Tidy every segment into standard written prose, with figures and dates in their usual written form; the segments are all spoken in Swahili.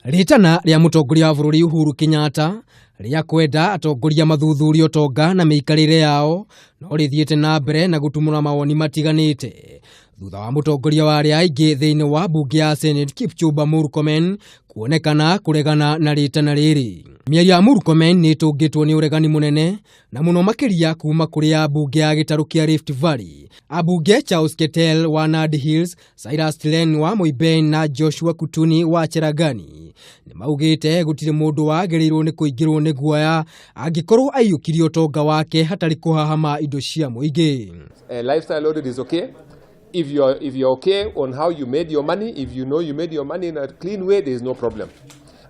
Ritana ria mutongoria wa bururi Uhuru Kenyatta ria kwenda atongoria mathuthurio utonga na miikarire yao no rithiete na mbere na gutumura mawoni matiganite thutha wa mutongoria wa aria aingi thiini wa mbunge ya Senate Kipchumba Murkomen kuonekana kuregana na ritana riri. Miario ya Murkomen ni tungitwo ni uregani munene na muno makiria kuuma kuri ambunge ya gitaru kia Rift Valley, Ambunge Charles Ketel wa Nandi Hills, Cyrus Tilen wa Mungu-ini na Joshua Kutuni wa Akiregana ni maugite gutiri mundu wagirirwo ni kuingirwo ni guoya angikorwo aiyukirio utonga wake hatari kuhahama indo cia muingi. Lifestyle audit is okay if you're okay on how you made your money. If you know you made your money in a clean way, there is no problem.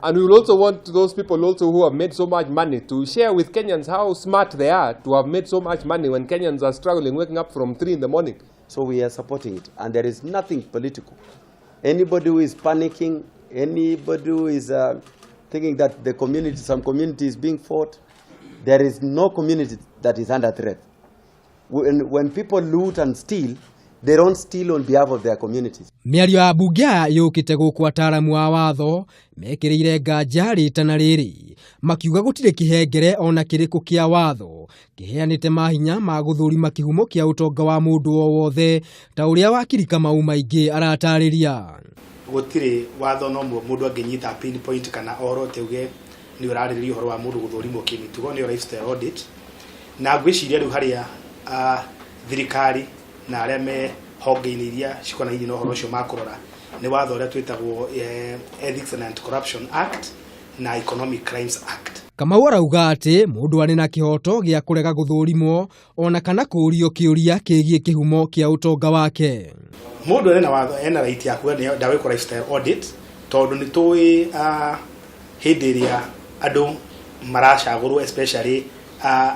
And we will also want those people also who have made so much money to share with Kenyans how smart they are to have made so much money when Kenyans are struggling, waking up from 3 in the morning. So we are supporting it, and there is nothing political. Anybody who is panicking, anybody who is thinking that the community, some community is being fought, there is no community that is under threat. When people loot and steal, they don't steal on behalf of their communities. Miario ya Ambunge yukite guku Ataaramu wa watho mekiriire nganja ritana riri makiuga gutire kihengere ona kiriku kia watho kiheanite mahinya ma guthurima kihumo kia utonga wa mundu o wothe ta uria wakiri Kamau maingi aratariria. Gutiri watho no mundu anginyita pinpoint kana orote uge ni urariria uhoro wa mundu guthurimwo kimitugo ni lifestyle audit na gwiciria riu haria thirikari na aria me honge-ini iria cikonainie na uhoro ucio makurora ni watho uria twitagwo Ethics and Anti-Corruption Act na Economic Crimes Act. Kamau arauga ati mundu ari na kihoto gia kurega guthurimwo ona kana kuurio kiuria kigie kihumo kia utonga wake. Mundu ari na watho ena right ya kuga ndawe ko lifestyle audit tondu ni tui hindi iria andu maracagurwo especially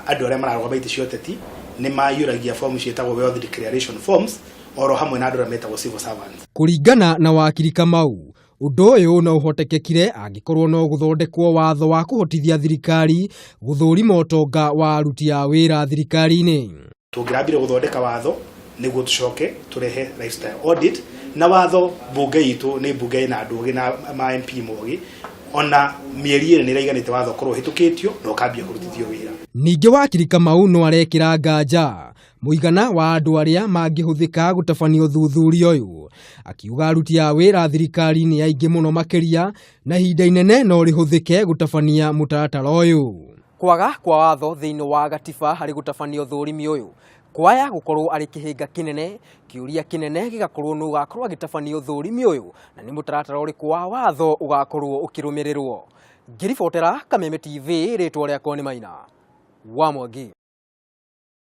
andu aria mararwa baiti cioteti ni mayuragia form cietagwo wealth declaration forms oro hamwe na andu aria metagwo civil servants. Kuringana na wakiri Kamau, undu uyu no uhotekekire angikorwo no guthondekwo watho wa kuhotithia thirikari guthurima utonga wa aruti a wira thirikari-ini. Tungirambire guthondeka watho niguo tucoke turehe lifestyle audit na watho mbunge itu ni mbunge na andu na ma MP mogi ona mieri ni raiganite watho korwo hitukitio no kambia kurutithio wira. Ningi wakiri Kamau no arekira nganja muigana wa andu aria mangihuthika gutafanio uthuthurio uyu akiuga aruti a wira thirikari-ini aingi muno makiria na hinda inene no rihuthike gutafania mutaratara uyu. Kwaga kwa watho thiini wa gatiba hari gutafania uthurimi uyu kwaya gukorwo ari kihinga kinene kiuria kinene gigakorwo no gakorwo gitafanio uthurimi uyu na ni mutaratara uriku wa watho ugakorwo ukirumirirwo. Ngiribotera Kameme TV ritwa riakwa ni Maina wa Mwangi.